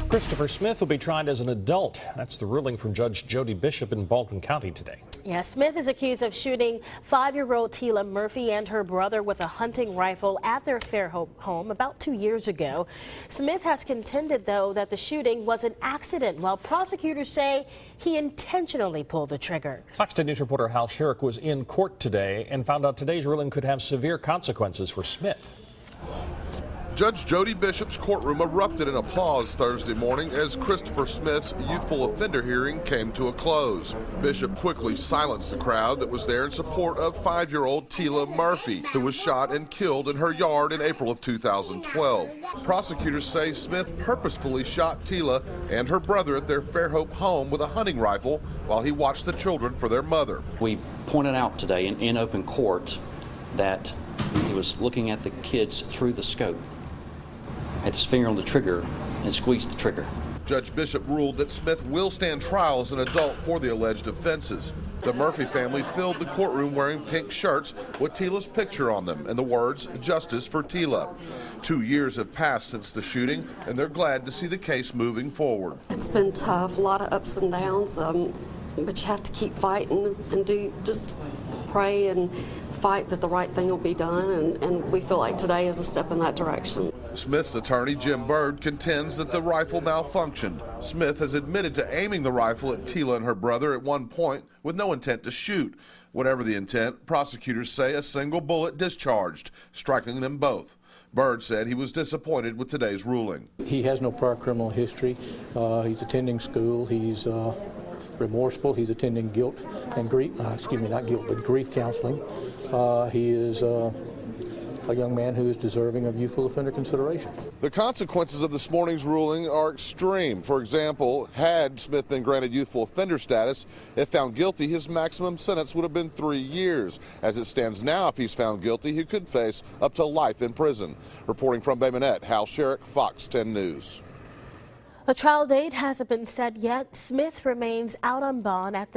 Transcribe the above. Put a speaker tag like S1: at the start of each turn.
S1: Christopher Smith will be tried as an adult. That's the ruling from Judge Jody Bishop in Baldwin County today.
S2: Yeah, Smith is accused of shooting 5-year-old Tila Murphy and her brother with a hunting rifle at their Fairhope home about 2 years ago. Smith has contended, though, that the shooting was an accident, while prosecutors say he intentionally pulled the trigger.
S1: Fox 10 News reporter Hal Sherrick was in court today and found out today's ruling could have severe consequences for Smith.
S3: Judge Jody Bishop's courtroom erupted in applause Thursday morning as Christopher Smith's youthful offender hearing came to a close. Bishop quickly silenced the crowd that was there in support of 5-year-old Tila Murphy, who was shot and killed in her yard in April of 2012. Prosecutors say Smith purposefully shot Tila and her brother at their Fairhope home with a hunting rifle while he watched the children for their mother.
S4: We pointed out today in open court that he was looking at the kids through the scope. Had his finger on the trigger and squeezed the trigger.
S3: Judge Bishop ruled that Smith will stand trial as an adult for the alleged offenses. The Murphy family filled the courtroom wearing pink shirts with Tila's picture on them and the words, "Justice for Tila." 2 years have passed since the shooting, and they're glad to see the case moving forward.
S5: It's been tough, a lot of ups and downs, but you have to keep fighting and just pray and fight that the right thing will be done, and we feel like today is a step in that direction.
S3: Smith's attorney, Jim Byrd, contends that the rifle malfunctioned. Smith has admitted to aiming the rifle at Tila and her brother at one point with no intent to shoot. Whatever the intent, prosecutors say a single bullet discharged, striking them both. Byrd said he was disappointed with today's ruling.
S6: He has no prior criminal history. He's attending school. He's remorseful. He's attending guilt and grief, not guilt, but grief counseling. He is a young man who is deserving of youthful offender consideration.
S3: The consequences of this morning's ruling are extreme. For example, had Smith been granted youthful offender status, if found guilty, his maximum sentence would have been 3 years. As it stands now, if he's found guilty, he could face up to life in prison. Reporting from Bay Minette, Hal Sherrick, Fox 10 News.
S2: A trial date hasn't been set yet. Smith remains out on bond at the